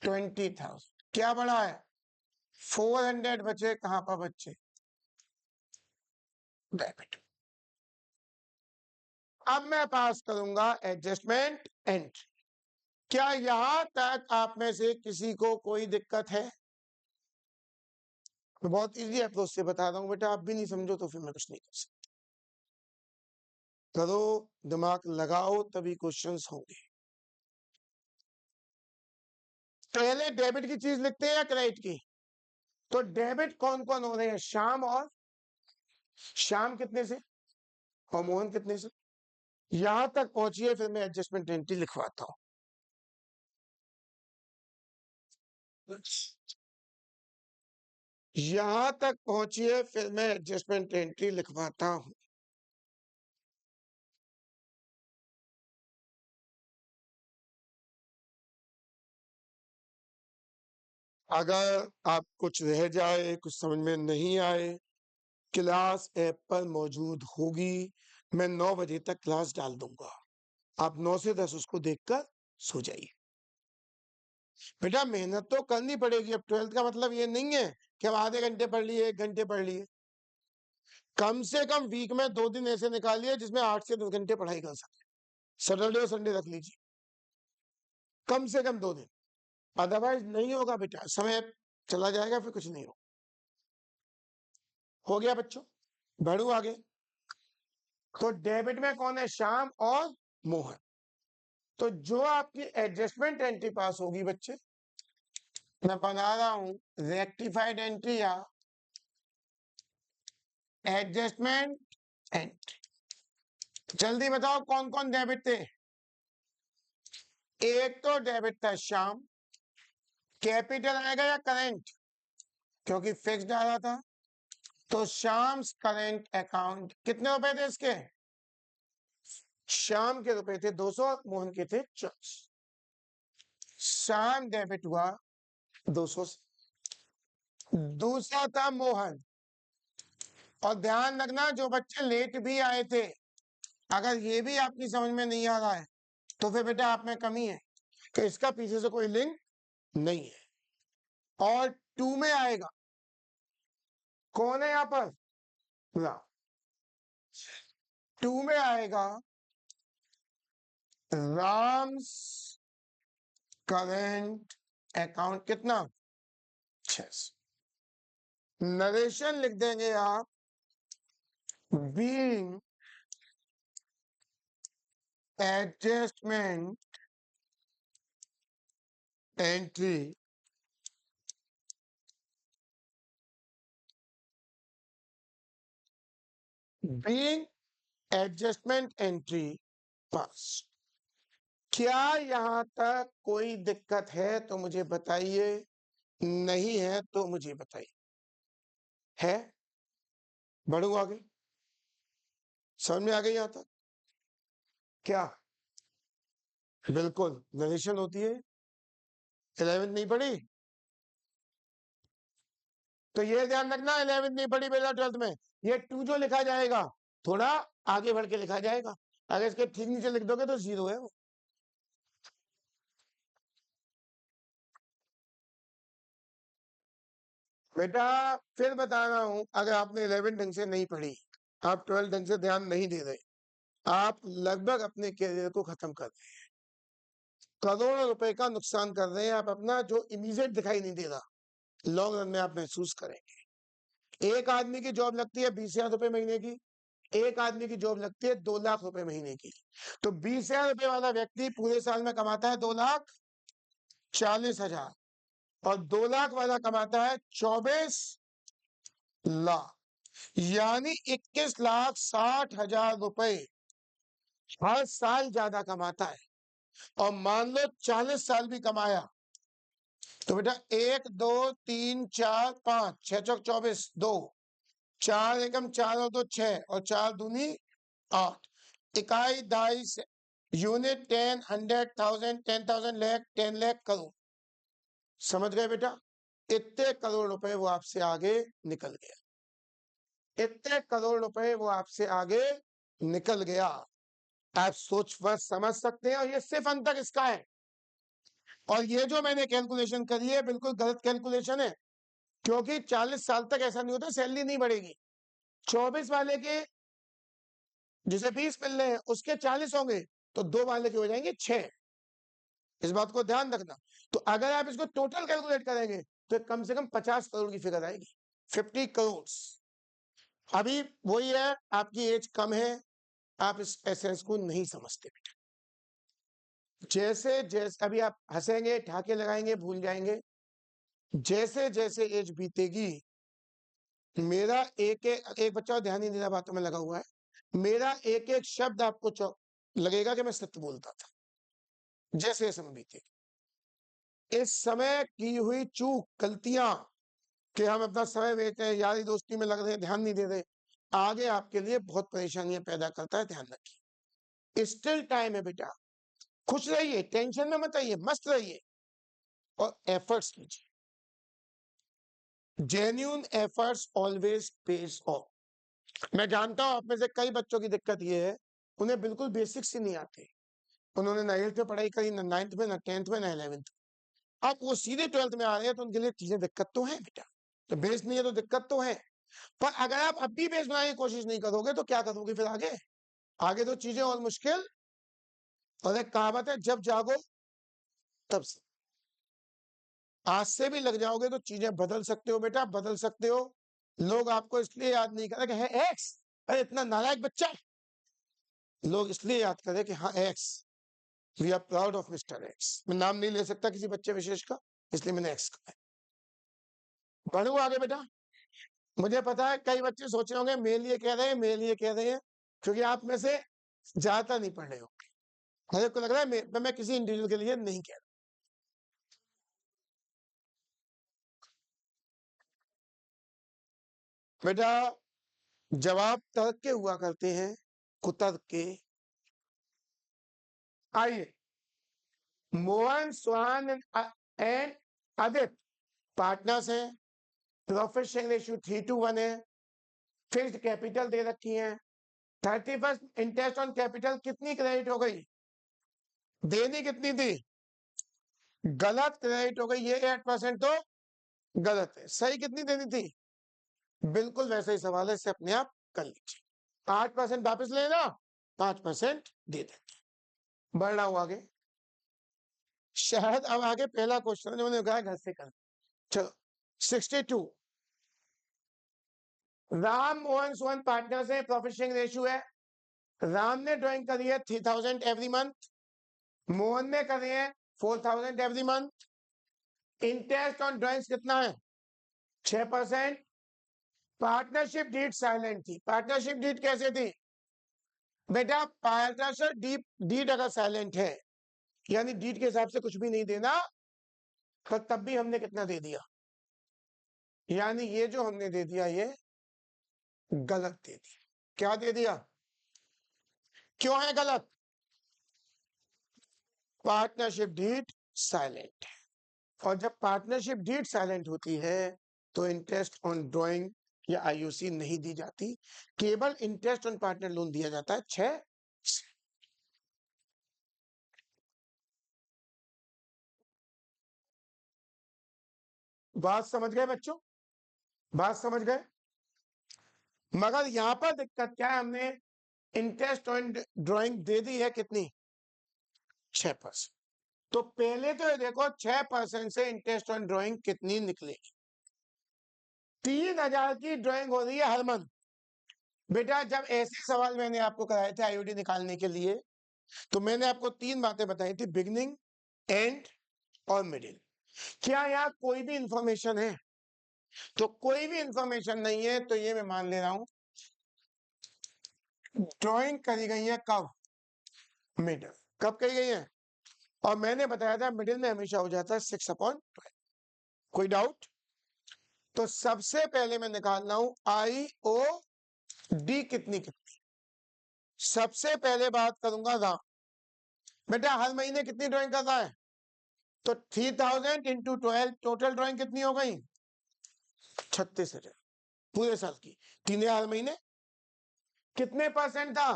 20,000 क्या बढ़ा है, 400 बचे। कहां पर बच्चे, डेबिट। अब मैं पास करूंगा एडजस्टमेंट एंट्री। क्या यहां तक आप में से किसी को कोई दिक्कत है? मैं बहुत इजी अप्रोच से बता रहा हूं बेटा, आप भी नहीं समझो तो फिर मैं कुछ नहीं कर सकता। करो, दिमाग लगाओ, तभी क्वेश्चंस होंगे। पहले डेबिट की चीज लिखते हैं या क्रेडिट की? तो डेबिट कौन कौन हो रहे हैं, श्याम और श्याम कितने से, और मोहन कितने से। यहां तक पहुंचिए, फिर मैं एडजस्टमेंट एंट्री लिखवाता हूं। यहां तक पहुंचिए, फिर मैं एडजस्टमेंट एंट्री लिखवाता हूं। अगर आप कुछ रह जाए, कुछ समझ में नहीं आए, क्लास ऐप पर मौजूद होगी। मैं 9 बजे तक क्लास डाल दूंगा, आप 9 से 10 उसको देखकर सो जाइए। बेटा मेहनत तो करनी पड़ेगी। अब 12th का मतलब ये नहीं है कि हम आधे घंटे पढ़ लिए, 1 घंटे पढ़ लिए। कम से कम वीक में 2 दिन ऐसे निकालिए जिसमें 8 से 10 घंटे पढ़ाई कर सके। सैटरडे और संडे रख लीजिए, कम से कम 2 दिन। अदरवाइज नहीं होगा बेटा, समय चला जाएगा, फिर कुछ नहीं हो गया बच्चों। बढ़ू आगे। तो डेबिट में कौन है, श्याम और मोहन। तो जो आपकी एडजस्टमेंट एंट्री पास होगी बच्चे, मैं बना रहा हूं रेक्टिफाइड एंट्री या एडजस्टमेंट एंट्री। जल्दी बताओ कौन कौन डेबिट थे। एक तो डेबिट था श्याम, कैपिटल आएगा या करेंट, क्योंकि फिक्स डाला था। तो श्याम करेंट अकाउंट कितने रुपए थे इसके, श्याम के रुपए थे 200, मोहन के थे 40। श्याम डेबिट हुआ 200 से। दूसरा था मोहन। और ध्यान रखना, जो बच्चे लेट भी आए थे, अगर ये भी आपकी समझ में नहीं आ रहा है तो फिर बेटा आप में कमी है, कि इसका पीछे से कोई लिंक नहीं है। और 2 में आएगा, कौन है यहां पर, 2 में आएगा राम्स करेंट अकाउंट, कितना, 600। नरेशन लिख देंगे आप, being adjustment entry being adjustment entry पास। क्या यहां तक कोई दिक्कत है तो मुझे बताइए, नहीं है तो मुझे बताइए। है, बढ़ू आगे, समझ में आ गई यहां तक? क्या, बिल्कुल नरेशन होती है। 11th नहीं पढ़ी, तो ये ध्यान रखना 11th नहीं पढ़ी बेटा 12th में, ये 2 जो लिखा जाएगा थोड़ा आगे बढ़ के लिखा जाएगा, अगर इसके ठीक नीचे लिख दोगे तो 0 है वो। बेटा फिर बता रहा हूं, अगर आपने 11 ढंग से नहीं पढ़ी, आप 12 ढंग से ध्यान नहीं दे रहे, आप लगभग अपने करियर को खत्म कर रहे हैं, करोड़ों रुपए का नुकसान कर रहे हैं आप अपना, जो इमीडिएट दिखाई नहीं दे रहा, लॉन्ग रन में आप महसूस करेंगे। एक आदमी की जॉब लगती है 20,000 रुपए महीने की, एक आदमी की जॉब लगती है 2 लाख रुपए महीने की। तो 20,000 रुपए वाला व्यक्ति पूरे साल में कमाता है 2,40,000 और 2 लाख वाला कमाता है 24 लाख, यानी 21,60,000 रुपए हर साल ज्यादा कमाता है। और मान लो 40 साल भी कमाया, तो बेटा 1 2 3 4 5 6 चौक 24, 2 4 एकम 4 और 2 6 और 4 दूनी 8, इकाई दाई यूनिट 10 100,000 10,000 लाख 10 लाख करोड़, समझ गए बेटा? इतने करोड़ रुपए वो आपसे आगे निकल गया, इतने करोड़ रुपए वो आपसे आगे निकल गया। आप सोच वर समझ सकते हैं, और ये सिर्फ अंतर इसका है। और ये जो मैंने कैलकुलेशन करी है बिल्कुल गलत कैलकुलेशन है, क्योंकि 40 साल तक ऐसा नहीं होता, सैलरी नहीं बढ़ेगी। 24 वाले के जिसे 20 मिल रहे हैं उसके 40 होंगे, तो 2 वाले के हो जाएंगे 6। इस बात को ध्यान रखना। तो अगर आप इसको टोटल कैलकुलेट करेंगे तो कम से कम 50 करोड़ की फिगर आएगी, 50 करोड़। अभी वही है, आपकी एज कम है, आप इस एसेंस को नहीं समझते बेटा। जैसे जैसे अभी आप हंसेंगे, ठाके लगाएंगे, भूल जाएंगे, जैसे जैसे एज बीतेगी, मेरा एक बच्चा ध्यान नहीं देना बातों में लगा हुआ है, मेरा एक एक शब्द आपको लगेगा कि मैं सत्य बोलता था। जैसे जैसे समय बीतेगी, इस समय की हुई चूक गलतियां कि हम अपना समय बेचते हैं, यारी दोस्ती में लग रहे हैं, ध्यान नहीं दे रहे, आगे आपके लिए बहुत परेशानियां पैदा करता है, ध्यान रखिए। स्टिल टाइम है बेटा, खुश रहिए, टेंशन में मत आइए, मस्त रहिए और एफर्ट्स कीजिए। Genuine efforts always page of. मैं जानता हूं आप में से कई बच्चों की दिक्कत ये है, उन्हें बिल्कुल बेसिक्स ही नहीं आते, उन्होंने ना 8th में पढ़ाई करी, ना 9th में, ना 10th में, ना 11th। अब वो सीधे 12th में आ रहे हैं, तो उनके लिए चीजें दिक्कत तो है बेटा, तो बेस नहीं है तो दिक्कत तो है। पर अगर आप अब भी बेस बनाने की कोशिश नहीं करोगे तो क्या करोगे फिर आगे? आगे तो चीजें और मुश्किल। और एक कहावत है, जब जागो तब से। आज से भी लग जाओगे तो चीजें बदल सकते हो बेटा, बदल सकते हो। लोग आपको इसलिए याद नहीं करें कि है एक्स, अरे इतना नालायक बच्चा, लोग इसलिए याद करें कि हाँ X, we are proud of mister X. मैं नाम नहीं ले सकता किसी बच्चे विशेष का, इसलिए मैंने एक्स कहा। बढ़ू आगे बेटा। मुझे पता है कई बच्चे सोच रहे होंगे मेरे लिए कह रहे हैं, मेरे लिए कह रहे हैं, क्योंकि आप में से ज्यादा नहीं पढ़ रहे होंगे। मुझे को लग रहा है मैं किसी इंडिविजुअल के लिए नहीं कह रहा। बेटा जवाब तर्क के हुआ करते हैं, कुतर्क के। आइए, मोहन सोहान एंड आदित्य पार्टनर्स हैं, प्रॉफिट शेयरिंग रेशियो 3:1 है, फिक्स्ड कैपिटल दे रखी है, 31st इंटरेस्ट ऑन कैपिटल कितनी क्रेडिट हो गई, देनी कितनी थी, गलत क्रेडिट हो गई, ये 8% तो गलत है, सही कितनी देनी थी, बिल्कुल वैसा ही सवाल है, इसे अपने आप कर लीजिए। 8% वापस लेना, 5% दे देंगे। बढ़ रहा हूं आगे, शायद अब आगे पहला क्वेश्चन जो मैंने कहा घर से कर। चलो 62, राम मोहन सोहन पार्टनर्स है, प्रॉफिट शेयरिंग रेशियो है, राम ने ड्राइंग करी है 3,000 एवरी मंथ, मोहन ने करी है 4,000 every month. Interest on drawings कितना है, 6%। पार्टनरशिप डीड साइलेंट थी, पार्टनरशिप डीड कैसे थी बेटा, पार्टनरशिप डीड अगर साइलेंट है, यानी डीड के हिसाब से कुछ भी नहीं देना, तो तब भी हमने कितना दे दिया, यानी ये जो हमने दे दिया ये गलत दे दिया। क्या दे दिया, क्यों है गलत, पार्टनरशिप डीड साइलेंट है। और जब पार्टनरशिप डीड साइलेंट होती है तो इंटरेस्ट ऑन ड्राइंग या आईयूसी नहीं दी जाती, केवल इंटरेस्ट ऑन पार्टनर लोन दिया जाता है 6। बात समझ गए बच्चों? बात समझ गए? मगर यहां पर दिक्कत क्या है, हमने इंटरेस्ट ऑन ड्राइंग दे दी है कितनी, 6%। तो पहले तो ये देखो 6% से इंटरेस्ट ऑन ड्राइंग कितनी निकलेगी। 3000 की ड्राइंग हो रही है हर मंथ। बेटा जब ऐसे सवाल मैंने आपको कराए थे आईओडी निकालने के लिए, तो मैंने आपको 3 बातें बताई थी, बिगिनिंग, एंड और मिडिल। क्या यहाँ कोई भी इंफॉर्मेशन है? तो कोई भी इंफॉर्मेशन नहीं है, तो ये मैं मान ले रहा हूं ड्राइंग करी गई है कब, मिडिल। कब करी गई है? और मैंने बताया था मिडिल में हमेशा हो जाता है 6/12। कोई डाउट? तो सबसे पहले मैं निकालना हूं आई ओ डी कितनी कितनी। सबसे पहले बात करूंगा राम। बेटा हर महीने कितनी ड्राइंग कर रहा है? तो 3000 इंटू 12, टोटल ड्राइंग कितनी हो गई? 36,000 पूरे साल की। 3000 महीने कितने परसेंट था,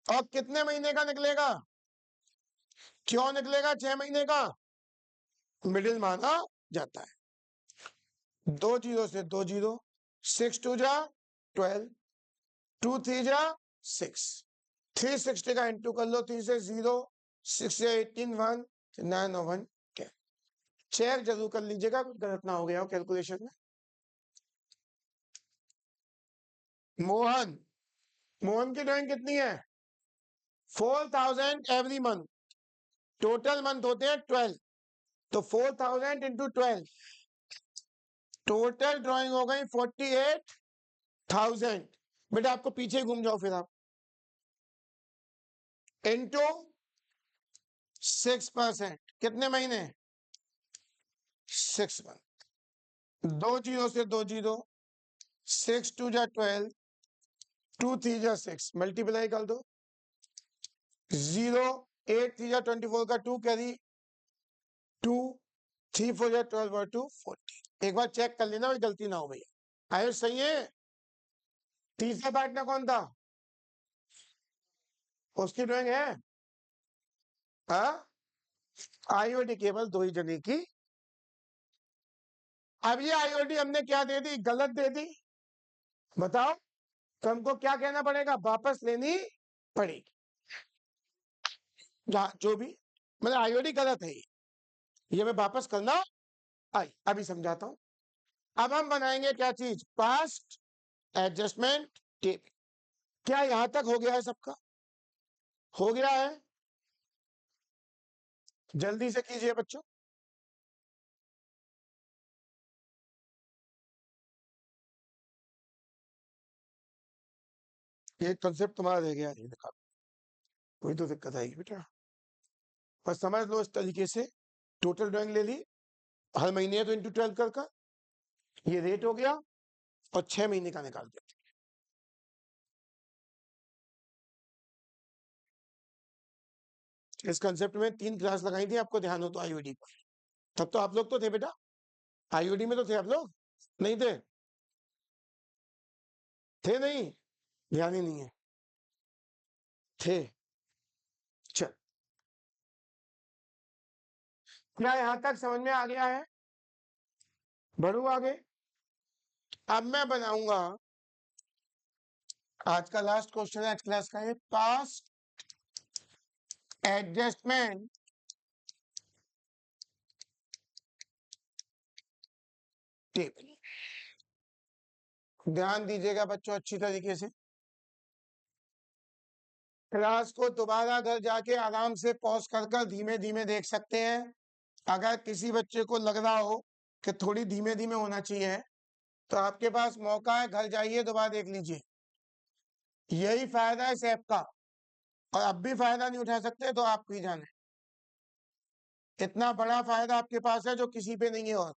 और कितने महीने का निकलेगा? क्यों निकलेगा 6 महीने का? मिडिल माना जाता है। 2 जीरो से 2 जीरो, 6 2 जा 12, 2 3 जा 6, 360 का इंटू कर लो, 3 से 0, 6 से 18 1, 9 और 1 10। चेक जरूर कर लीजिएगा कुछ गलत ना हो गया हो कैलकुलेशन में। मोहन, मोहन की ड्राइंग कितनी है? 4000 एवरी मंथ। टोटल मंथ होते हैं 12, तो 4000 इंटू 12, टोटल ड्राइंग हो गई 48,000। बेटा आपको पीछे घूम जाओ फिर आप, इंटू 6%, कितने महीने? 6 मंथ। 2 जीरो से 2 जीरो, 6 2 जा 12, 2 3 जा 6, मल्टीप्लाई कर दो, 0 8 3 जा 24 का 2 कैरी, 2 3 4 जा 12 और 2 40। एक बार चेक कर लेना, गलती ना हो भैया। आयुष सही है? तीसरा पार्टनर कौन था? उसकी ड्राइंग है? हाँ, आईओडी केवल 2 ही जने की। अब ये आईओडी हमने क्या दे दी, गलत दे दी, बताओ। तो हमको क्या कहना पड़ेगा, वापस लेनी पड़ेगी। जो भी मतलब आईओडी गलत है, ये मैं वापस करना आई, अभी समझाता हूं। अब हम बनाएंगे क्या चीज, पास्ट एडजस्टमेंट टेबल। क्या यहां तक हो गया है सबका? हो गया है? जल्दी से कीजिए बच्चों। ये कंसेप्ट तुम्हारा रह गया है, देखा कोई तो दिक्कत आएगी बेटा, बस समझ लो इस तरीके से। टोटल ड्राइंग ले ली, हर महीने है तो इंटू 12 कर, ये रेट हो गया, और 6 महीने का निकाल दिया। इस कंसेप्ट में 3 क्लास लगाई थी, आपको ध्यान हो तो आईओडी पर। तब तो आप लोग तो थे बेटा, आईओडी में तो थे आप लोग, नहीं थे? थे नहीं? ध्यान ही नहीं है, थे। चल, क्या यहां तक समझ में आ गया है? बढ़ू आगे। अब मैं बनाऊंगा आज का लास्ट क्वेश्चन है आज क्लास का, है पास्ट एडजस्टमेंट टेबल। ध्यान दीजिएगा बच्चों अच्छी तरीके से। क्लास को दोबारा घर जाके आराम से पॉज कर धीमे धीमे देख सकते हैं। अगर किसी बच्चे को लग रहा हो कि थोड़ी धीमे धीमे होना चाहिए, तो आपके पास मौका है, घर जाइए दोबारा देख लीजिए। यही फायदा है इस ऐप का, और अब भी फायदा नहीं उठा सकते तो आपको ही जाने। इतना बड़ा फायदा आपके पास है जो किसी पे नहीं है, और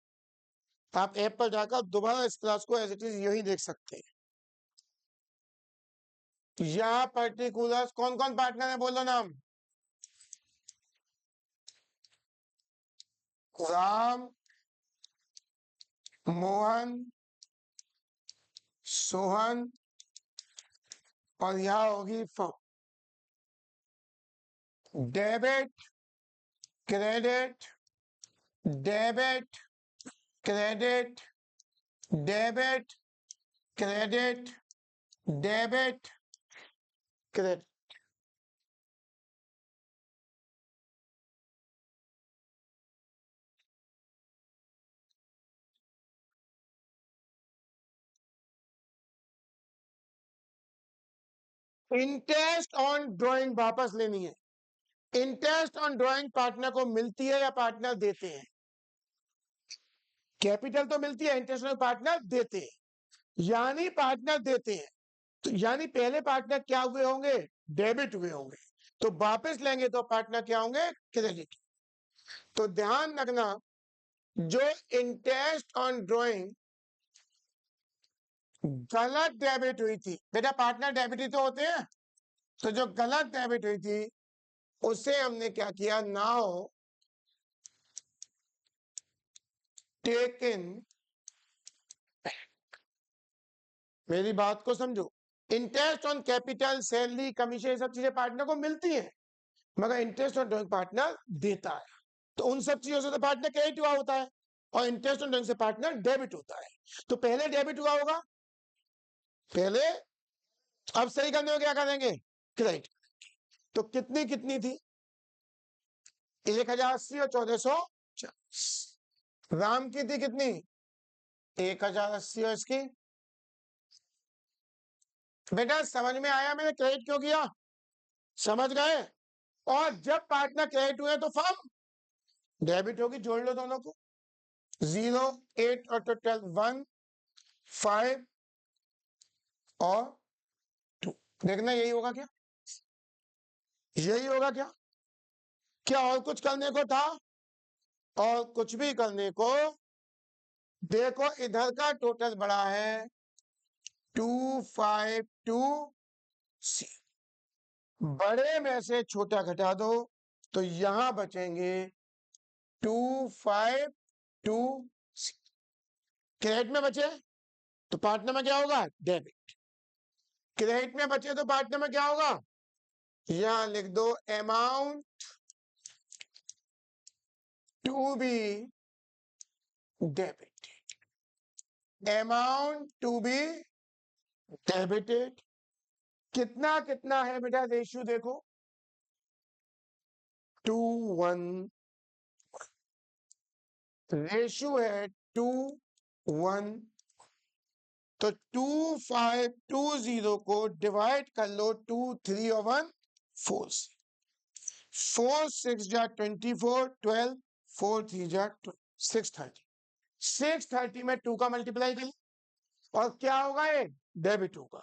आप ऐप पर जाकर दोबारा इस क्लास को एज इट इज यही देख सकते हैं। यहाँ पर्टिकुलर कौन कौन पार्टनर है, बोलो नाम। राम, मोहन, सोहन, और यहां होगी firm. Debit, credit, debit, credit, debit, credit, debit, credit. Interest on drawing वापस लेनी है। इंटरेस्ट ऑन ड्राइंग पार्टनर को मिलती है या पार्टनर देते हैं? कैपिटल तो मिलती है, इंटरेस्ट ऑन पार्टनर देते हैं, यानी पार्टनर देते हैं। तो यानी पहले पार्टनर क्या हुए होंगे? डेबिट हुए होंगे। तो वापस लेंगे तो पार्टनर क्या होंगे? क्रेडिट। तो ध्यान रखना, जो इंटरेस्ट ऑन ड्राइंग गलत डेबिट हुई थी, बेटा पार्टनर डेबिट ही तो होते हैं, तो जो गलत डेबिट हुई थी उसे हमने क्या किया? Now taken. मेरी बात को समझो, interest on capital, salary, commission, ये सब चीजें पार्टनर को मिलती हैं, मगर इंटरेस्ट ऑन ड्राइंग पार्टनर देता है। तो उन सब चीजों से तो पार्टनर क्रेडिट हुआ होता है, और इंटरेस्ट ऑन ड्राइंग से पार्टनर डेबिट होता है। तो पहले डेबिट हुआ होगा पहले, अब सही करने में क्या करेंगे? क्रेडिट। तो कितनी कितनी थी? 1080 और 1440। राम की थी कितनी? 1080 और इसकी। बेटा समझ में आया मैंने क्रेडिट क्यों किया? समझ गए? और जब पार्टनर क्रेडिट हुए तो फर्म डेबिट होगी। जोड़ लो दोनों को, 0, 8 और टोटल 1, 5 और 2। देखना यही होगा क्या? यही होगा क्या? क्या और कुछ करने को था? और कुछ भी करने को? देखो इधर का टोटल बड़ा है 252C, बड़े में से छोटा घटा दो तो यहां बचेंगे 252C। क्रेडिट में बचे तो पार्टनर में क्या होगा? डेबिट। क्रेडिट में बचे तो पार्टनर में क्या होगा? यहां लिख दो amount to be debited, amount to be debited. कितना कितना है बेटा रेशियो? देखो 2:1, रेशियो है 2:1। तो 2520 को डिवाइड कर लो 2, 3 और 1 4 से। 4 6 जा 24, 12 4 3 जा 630। 630 में 2 का मल्टीप्लाई कर, और क्या होगा? ये डेबिट होगा।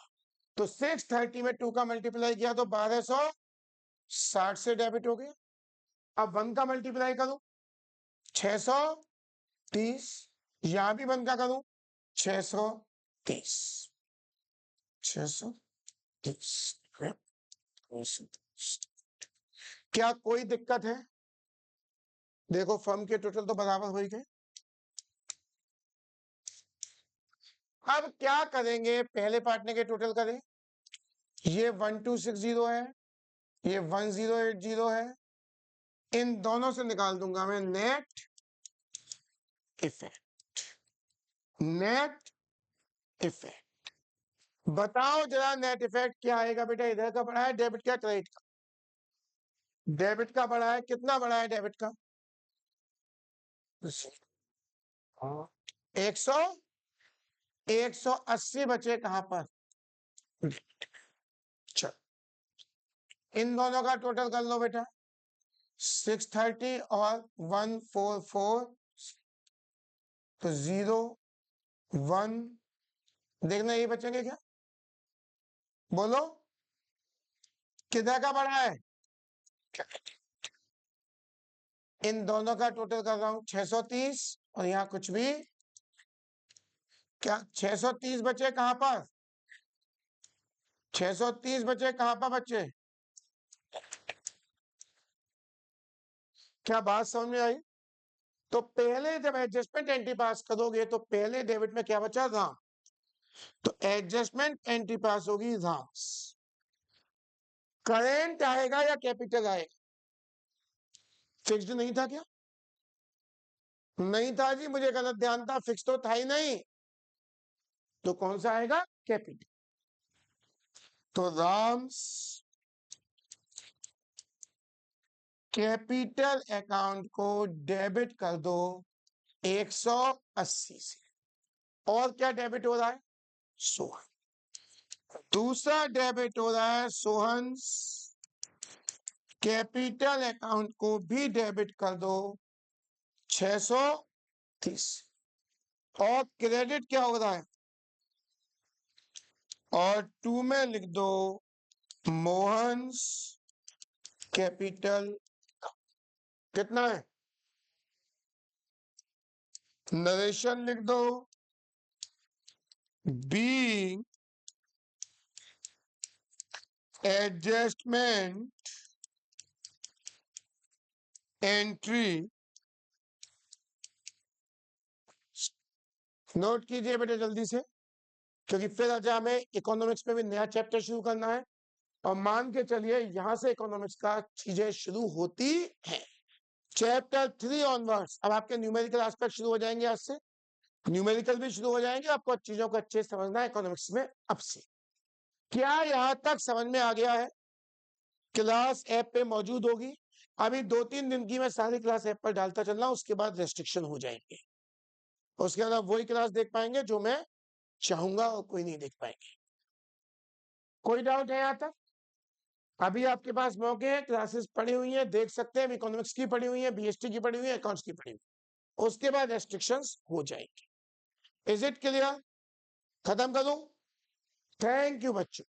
तो 630 में 2 का मल्टीप्लाई किया तो 1260 से डेबिट हो गया। अब 1 का मल्टीप्लाई करो 630, यहां भी 1 का करो 630, 630। क्या कोई दिक्कत है? देखो फर्म के टोटल तो बराबर हो ही गए। अब क्या करेंगे? पहले पार्टनर के टोटल करें। ये 1260 है, ये 1080 है, इन दोनों से निकाल दूंगा मैं नेट इफेक्ट। नेट इफेक्ट बताओ जरा, नेट इफेक्ट क्या आएगा? बेटा इधर का बड़ा है डेबिट का, क्रेडिट का? डेबिट का बड़ा है। कितना बड़ा है डेबिट का? 100, 180 बचे कहां पर? चल इन दोनों का टोटल कर लो बेटा, 630 और 144, तो 0 1। देखना ये बचेंगे क्या? बोलो किधर का बड़ा है? इन दोनों का टोटल कर रहा हूं 630, और यहां कुछ भी। क्या 630 बचे कहां पर? 630 बचे कहां पर बच्चे? क्या बात समझ में आई? तो पहले जब एडजस्टमेंट एंट्री पास करोगे तो पहले डेबिट में क्या बचा था, तो एडजस्टमेंट एंट्री पास होगी राम्स। करेंट आएगा या कैपिटल आएगा, फिक्स्ड नहीं था क्या, नहीं था जी, मुझे गलत ध्यान था, फिक्स तो था ही नहीं, तो कौन सा आएगा, कैपिटल। तो राम्स कैपिटल अकाउंट को डेबिट कर दो 180 से, और क्या डेबिट हो रहा है, सोहन। दूसरा डेबिट हो रहा है सोहन कैपिटल अकाउंट को भी डेबिट कर दो 630, और क्रेडिट क्या हो रहा है, और 2 में लिख दो मोहन्स कैपिटल, कितना है, नरेशन लिख दो, बीइंग एडजस्टमेंट एंट्री, नोट कीजिए बेटे जल्दी से, क्योंकि फिर आज हमें इकोनॉमिक्स में भी नया चैप्टर शुरू करना है, और मान के चलिए यहां से इकोनॉमिक्स का चीजें शुरू होती है। चैप्टर 3 ऑनवर्ड्स अब आपके न्यूमेरिकल एस्पेक्ट शुरू हो जाएंगे, आज से न्यूमेरिकल भी शुरू हो जाएंगे, आपको चीजों को अच्छे से समझना है इकोनॉमिक्स में अब से। क्या यहां तक समझ में आ गया है, क्लास ऐप पे मौजूद होगी, अभी 2-3 दिन की मैं सारी क्लास ऐप पर डालता चल रहा हूं, उसके बाद रेस्ट्रिक्शन हो जाएंगे, उसके बाद वही क्लास देख पाएंगे जो मैं चाहूंगा और कोई नहीं देख पाएंगे। कोई डाउट है यहां तक, अभी आपके पास मौके हैं, क्लासेस पड़ी हुई हैं, देख सकते हैं, इकोनॉमिक्स की पड़ी हुई है, बीएसटी की पड़ी हुई है, अकाउंट्स की पड़ी हुई है, उसके बाद रेस्ट्रिक्शंस हो जाएंगे। इज इट क्लियर, खत्म करूं, थैंक यू बच्चों।